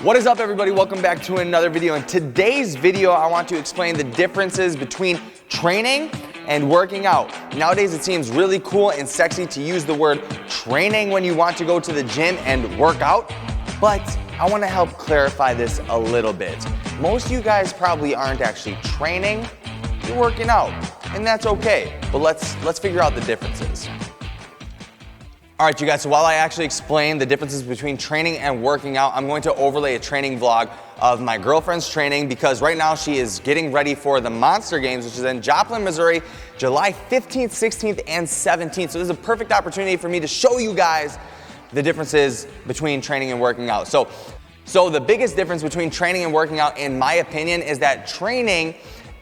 What is up, everybody? Welcome back to another video. In today's video, I want to explain the differences between training and working out. Nowadays, it seems really cool and sexy to use the word training when you want to go to the gym and work out, but I want to help clarify this a little bit. Most of you guys probably aren't actually training, you're working out, and that's okay, but let's figure out the differences. All right, you guys, so while I actually explain the differences between training and working out, I'm going to overlay a training vlog of my girlfriend's training because right now she is getting ready for the Monster Games, which is in Joplin, Missouri, July 15th, 16th, and 17th. So this is a perfect opportunity for me to show you guys the differences between training and working out. So the biggest difference between training and working out, in my opinion, is that training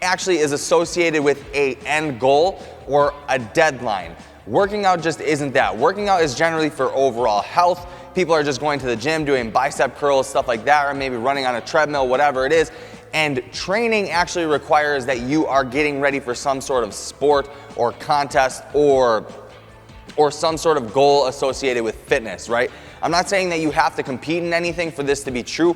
actually is associated with an end goal or a deadline. Working out just isn't that. Working out is generally for overall health. People are just going to the gym, doing bicep curls, stuff like that, or maybe running on a treadmill, whatever it is. And training actually requires that you are getting ready for some sort of sport or contest or some sort of goal associated with fitness, right? I'm not saying that you have to compete in anything for this to be true,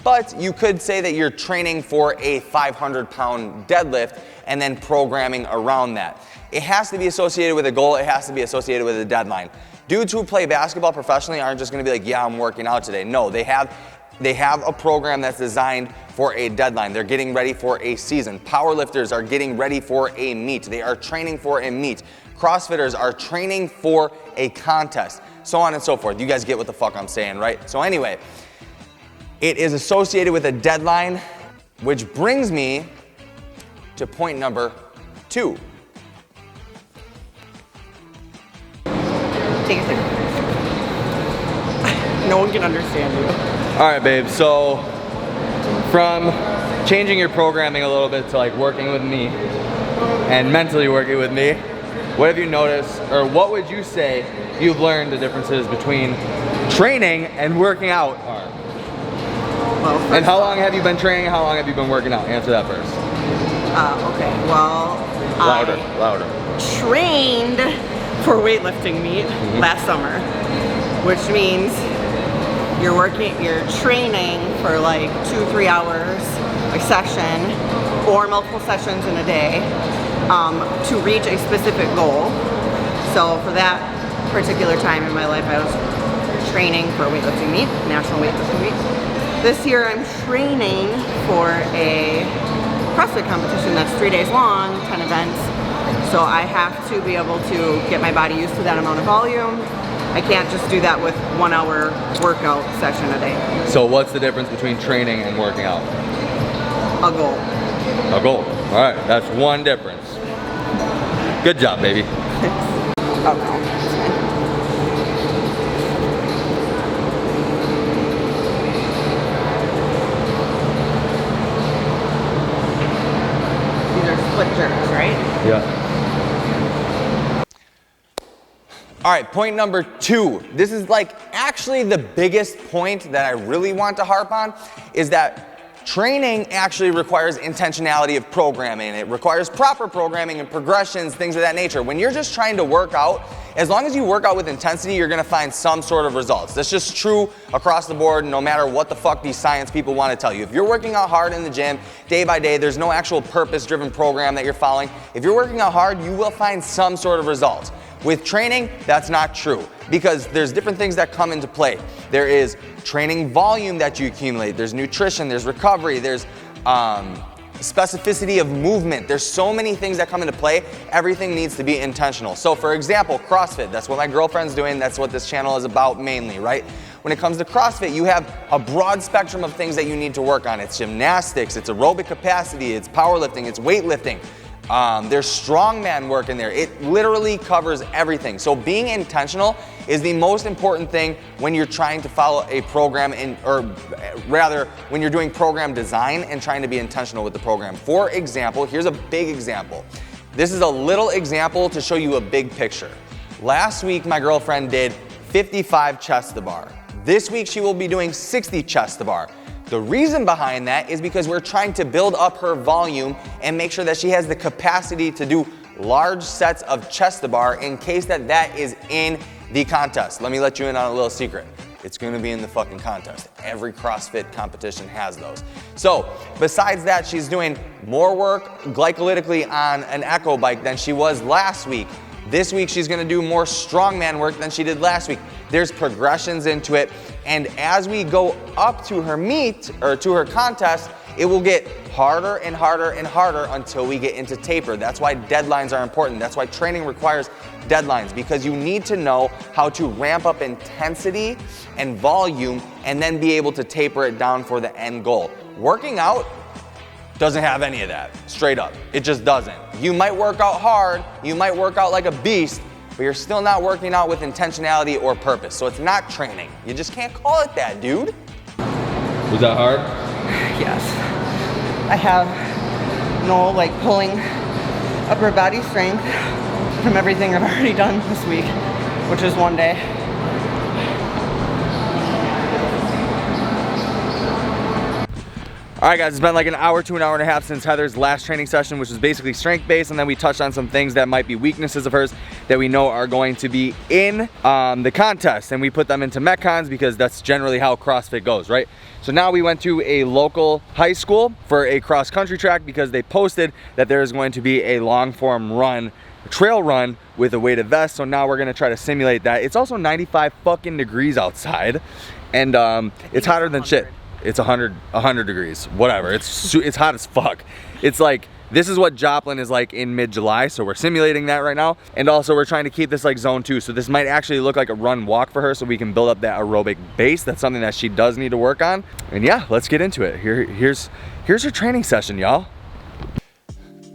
but you could say that you're training for a 500-pound deadlift and then programming around that. It has to be associated with a goal. It has to be associated with a deadline. Dudes who play basketball professionally aren't just going to be like, yeah, I'm working out today. No, they have a program that's designed for a deadline. They're getting ready for a season. Powerlifters are getting ready for a meet. They are training for a meet. CrossFitters are training for a contest, so on and so forth. You guys get what the fuck I'm saying, right? So anyway, it is associated with a deadline, which brings me to point number 2. Take a second. No one can understand you. All right, babe, so from changing your programming a little bit to like working with me and mentally working with me, what have you noticed, or what would you say you've learned the differences between training and working out are? Well, and how long have you been training? How long have you been working out? Answer that first. Okay, well, Louder. Trained for weightlifting meet last summer, which means you're training for like 2-3 hours a session or multiple sessions in a day to reach a specific goal. So for that particular time in my life, I was training for a weightlifting meet, national weightlifting meet. This year I'm training for a CrossFit competition that's 3 days long, 10 events. So I have to be able to get my body used to that amount of volume. I can't just do that with 1 hour workout session a day. So what's the difference between training and working out? A goal. A goal. All right, that's one difference. Good job, baby. Okay. Split jerks, right? Yeah. All right, point number 2. This is like actually the biggest point that I really want to harp on, is that training actually requires intentionality of programming. It requires proper programming and progressions, things of that nature. When you're just trying to work out, as long as you work out with intensity, you're gonna find some sort of results. That's just true across the board, no matter what the fuck these science people wanna tell you. If you're working out hard in the gym, day by day, there's no actual purpose-driven program that you're following. If you're working out hard, you will find some sort of results. With training, that's not true, because there's different things that come into play. There is training volume that you accumulate, there's nutrition, there's recovery, there's specificity of movement. There's so many things that come into play. Everything needs to be intentional. So for example, CrossFit, that's what my girlfriend's doing, that's what this channel is about mainly, right? When it comes to CrossFit, you have a broad spectrum of things that you need to work on. It's gymnastics, it's aerobic capacity, it's powerlifting, it's weightlifting. There's strongman work in there. It literally covers everything. So being intentional is the most important thing when you're trying to follow a program, or rather when you're doing program design and trying to be intentional with the program. For example, here's a big example. This is a little example to show you a big picture. Last week, my girlfriend did 55 chest to bar. This week, she will be doing 60 chest to bar. The reason behind that is because we're trying to build up her volume and make sure that she has the capacity to do large sets of chest to bar in case that is in the contest. Let me let you in on a little secret. It's gonna be in the fucking contest. Every CrossFit competition has those. So besides that, she's doing more work glycolytically on an Echo bike than she was last week. This week, she's gonna do more strongman work than she did last week. There's progressions into it. And as we go up to her meet, or to her contest, it will get harder and harder and harder until we get into taper. That's why deadlines are important. That's why training requires deadlines, because you need to know how to ramp up intensity and volume and then be able to taper it down for the end goal. Working out doesn't have any of that, straight up. It just doesn't. You might work out hard, you might work out like a beast, but you're still not working out with intentionality or purpose. So it's not training. You just can't call it that, dude. Was that hard? Yes. I have no like pulling upper body strength from everything I've already done this week, which is one day. All right, guys, it's been like an hour to an hour and a half since Heather's last training session, which was basically strength-based, and then we touched on some things that might be weaknesses of hers that we know are going to be in the contest, and we put them into METCONs because that's generally how CrossFit goes, right? So now we went to a local high school for a cross-country track because they posted that there is going to be a long-form run, trail run with a weighted vest, so now we're gonna try to simulate that. It's also 95 fucking degrees outside, and it's hotter than shit. It's 100 degrees, whatever. It's hot as fuck. It's like, this is what Joplin is like in mid-July, so we're simulating that right now. And also we're trying to keep this like zone 2, so this might actually look like a run walk for her so we can build up that aerobic base. That's something that she does need to work on. And yeah, let's get into it. Here's her training session, y'all.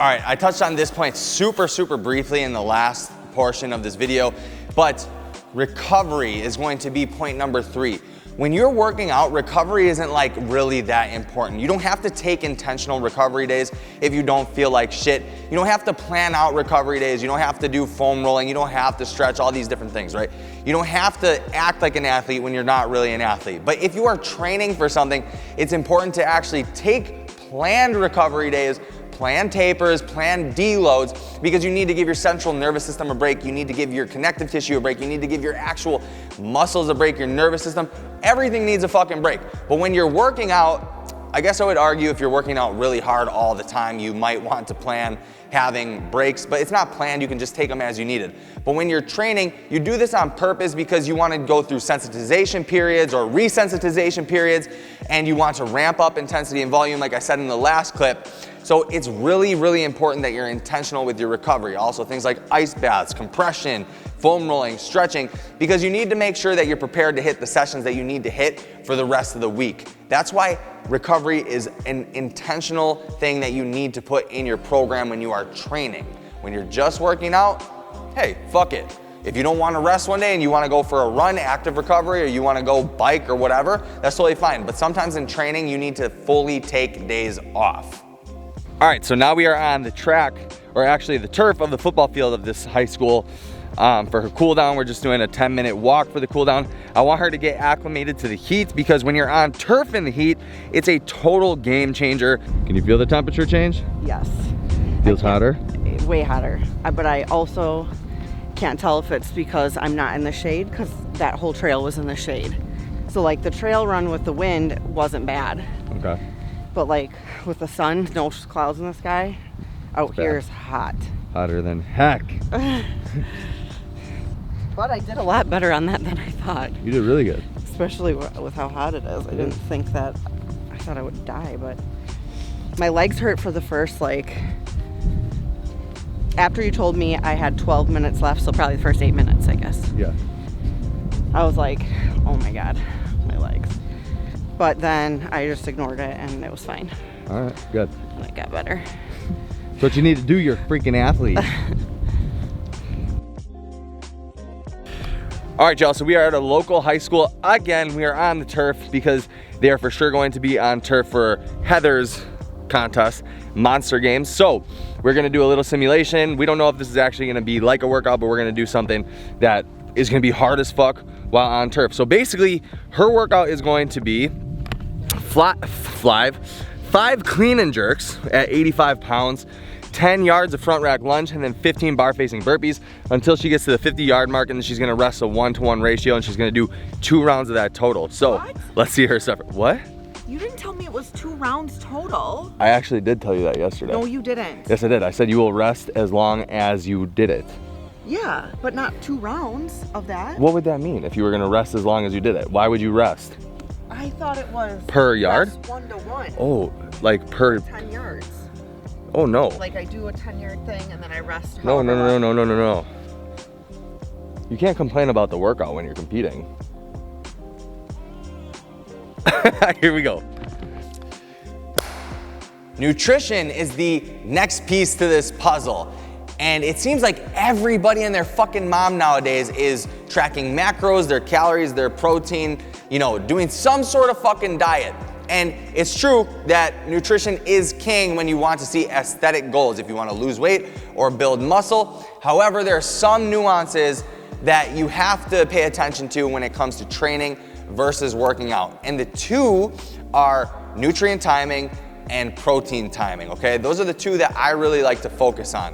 All right, I touched on this point super briefly in the last portion of this video, but recovery is going to be point number 3. When you're working out, recovery isn't like really that important. You don't have to take intentional recovery days if you don't feel like shit. You don't have to plan out recovery days. You don't have to do foam rolling. You don't have to stretch, all these different things, right? You don't have to act like an athlete when you're not really an athlete. But if you are training for something, it's important to actually take planned recovery days, plan tapers, plan deloads, because you need to give your central nervous system a break. You need to give your connective tissue a break. You need to give your actual muscles a break, your nervous system. Everything needs a fucking break. But when you're working out, I guess I would argue if you're working out really hard all the time, you might want to plan having breaks, but it's not planned. You can just take them as you need it. But when you're training, you do this on purpose because you want to go through sensitization periods or resensitization periods, and you want to ramp up intensity and volume, like I said in the last clip. So it's really important that you're intentional with your recovery. Also things like ice baths, compression, foam rolling, stretching, because you need to make sure that you're prepared to hit the sessions that you need to hit for the rest of the week. That's why recovery is an intentional thing that you need to put in your program when you are training. When you're just working out, hey, fuck it. If you don't want to rest one day and you want to go for a run, active recovery, or you want to go bike or whatever, that's totally fine. But sometimes in training, you need to fully take days off. All right, so now we are on the track, or actually the turf of the football field of this high school. For her cool down, we're just doing a 10-minute walk for the cool down. I want her to get acclimated to the heat, because when you're on turf in the heat, it's a total game changer. Can you feel the temperature change? Yes. Feels hotter? Way hotter. But I also can't tell if it's because I'm not in the shade, because that whole trail was in the shade. So like the trail run with the wind wasn't bad. Okay. But like with the sun, no clouds in the sky, out here is hot. Hotter than heck. But I did a lot better on that than I thought. You did really good. Especially with how hot it is. I didn't think that, I thought I would die, but my legs hurt for the first, like, after you told me I had 12 minutes left, so probably the first 8 minutes, I guess. Yeah. I was like, oh my God, my legs. But then I just ignored it and it was fine. All right, good. And it got better. That's what you need to do, you're a freaking athlete. All right, y'all, so we are at a local high school. Again, we are on the turf because they are for sure going to be on turf for Heather's contest, Monster Games. So we're gonna do a little simulation. We don't know if this is actually gonna be like a workout, but we're gonna do something that is gonna be hard as fuck while on turf. So basically, her workout is going to be 5 clean and jerks at 85 pounds, 10 yards of front rack lunge, and then 15 bar facing burpees until she gets to the 50-yard mark, and then she's gonna rest a 1-to-1 ratio, and she's gonna do 2 rounds of that total. So What? let's see her suffer. What? You didn't tell me it was 2 rounds total. I actually did tell you that yesterday. No, you didn't. Yes, I did. I said you will rest as long as you did it. Yeah, but not 2 rounds of that. What would that mean if you were gonna rest as long as you did it? Why would you rest? I thought it was Per yard? rest 1-to-1. Oh, like per, 10 yards. oh no. Like I do a 10-yard thing and then I rest. No, no, however no, long. no, no, no, no. You can't complain about the workout when you're competing. Here we go. Nutrition is the next piece to this puzzle. And it seems like everybody and their fucking mom nowadays is tracking macros, their calories, their protein, you know, doing some sort of fucking diet. And it's true that nutrition is king when you want to see aesthetic goals, if you want to lose weight or build muscle. However, there are some nuances that you have to pay attention to when it comes to training versus working out. And the two are nutrient timing and protein timing, okay? Those are the two that I really like to focus on.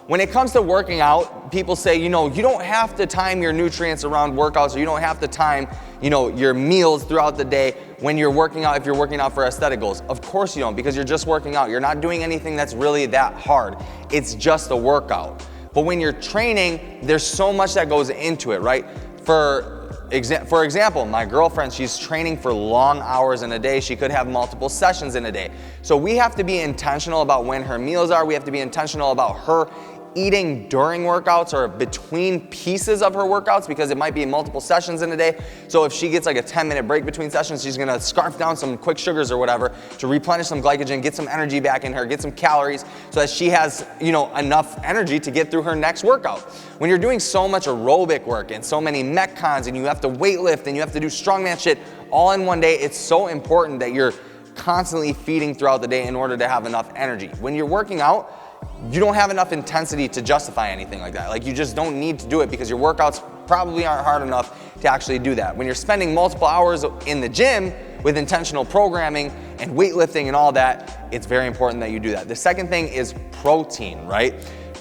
When it comes to working out, people say, you know, you don't have to time your nutrients around workouts, or you don't have to time, you know, your meals throughout the day when you're working out, if you're working out for aesthetic goals. Of course you don't, because you're just working out. You're not doing anything that's really that hard. It's just a workout. But when you're training, there's so much that goes into it, right? For example, my girlfriend, she's training for long hours in a day. She could have multiple sessions in a day. So we have to be intentional about when her meals are. We have to be intentional about her eating during workouts or between pieces of her workouts, because it might be multiple sessions in a day. So if she gets like a 10-minute break between sessions, she's gonna scarf down some quick sugars or whatever to replenish some glycogen, get some energy back in her, get some calories, so that she has, you know, enough energy to get through her next workout. When you're doing so much aerobic work and so many METCONs, and you have to weight lift and you have to do strongman shit all in one day, it's so important that you're constantly feeding throughout the day in order to have enough energy. When you're working out, you don't have enough intensity to justify anything like that. Like, you just don't need to do it because your workouts probably aren't hard enough to actually do that. When you're spending multiple hours in the gym with intentional programming and weightlifting and all that, it's very important that you do that. The second thing is protein, right?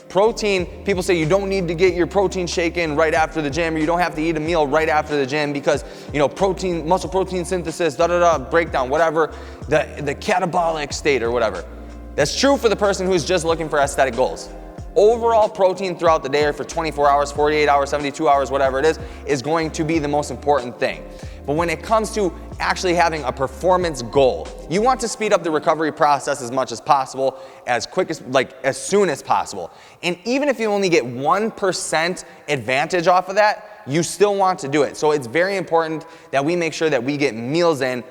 Protein, people say you don't need to get your protein shake in right after the gym, or you don't have to eat a meal right after the gym because, you know, protein, muscle protein synthesis, breakdown, whatever, the catabolic state or whatever. That's true for the person who's just looking for aesthetic goals. Overall protein throughout the day, or for 24 hours, 48 hours, 72 hours, whatever it is going to be the most important thing. But when it comes to actually having a performance goal, you want to speed up the recovery process as much as possible, as soon as possible. And even if you only get 1% advantage off of that, you still want to do it. So it's very important that we make sure that we get meals in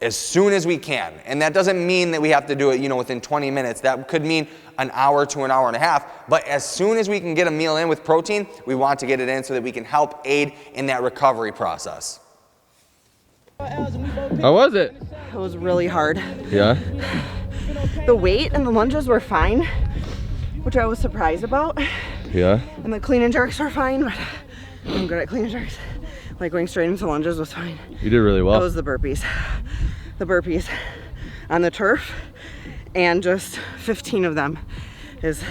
as soon as we can. And that doesn't mean that we have to do it, you know, within 20 minutes. That could mean an hour to an hour and a half. But as soon as we can get a meal in with protein, we want to get it in so that we can help aid in that recovery process. How was it? It was really hard. Yeah? The weight and the lunges were fine, which I was surprised about. Yeah? And the clean and jerks were fine, but I'm good at clean and jerks. Like, going straight into lunges was fine. You did really well. That was the burpees. The burpees on the turf, and just 15 of them is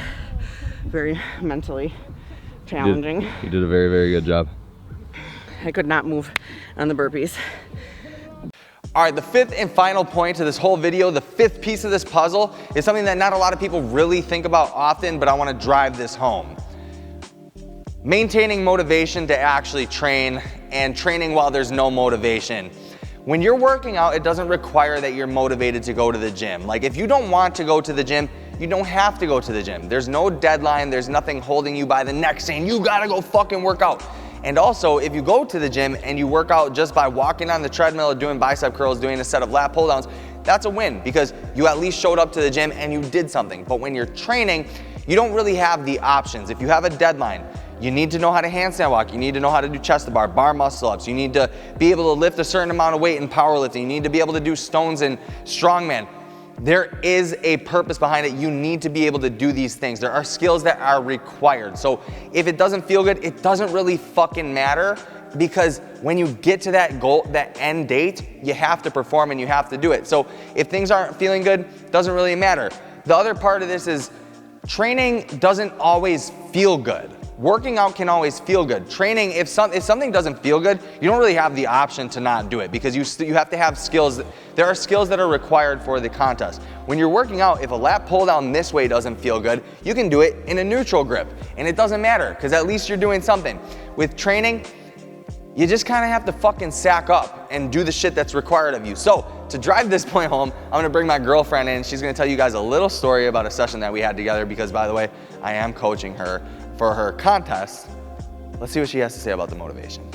very mentally challenging. You did a very, very good job. I could not move on the burpees. All right, the fifth and final point to this whole video, the fifth piece of this puzzle, is something that not a lot of people really think about often, but I want to drive this home. Maintaining motivation to actually train, and training while there's no motivation. When you're working out, it doesn't require that you're motivated to go to the gym. Like, if you don't want to go to the gym, you don't have to go to the gym. There's no deadline, there's nothing holding you by the neck saying you gotta go fucking work out. And also, if you go to the gym and you work out just by walking on the treadmill or doing bicep curls, doing a set of lat pull downs, that's a win, because you at least showed up to the gym and you did something. But when you're training, you don't really have the options. If you have a deadline, you need to know how to handstand walk, you need to know how to do chest to bar, bar muscle ups, you need to be able to lift a certain amount of weight in powerlifting, you need to be able to do stones in strongman. There is a purpose behind it. You need to be able to do these things. There are skills that are required. So if it doesn't feel good, it doesn't really fucking matter, because when you get to that goal, that end date, you have to perform and you have to do it. So if things aren't feeling good, it doesn't really matter. The other part of this is, training doesn't always feel good. Working out can always feel good. Training, if something doesn't feel good, you don't really have the option to not do it because you have to have skills. There are skills that are required for the contest. When you're working out, if a lat pull down this way doesn't feel good, you can do it in a neutral grip and it doesn't matter because at least you're doing something. With training, you just kind of have to fucking sack up and do the shit that's required of you. So to drive this point home, I'm gonna bring my girlfriend in. She's gonna tell you guys a little story about a session that we had together because, by the way, I am coaching her for her contest. Let's see what she has to say about the motivation.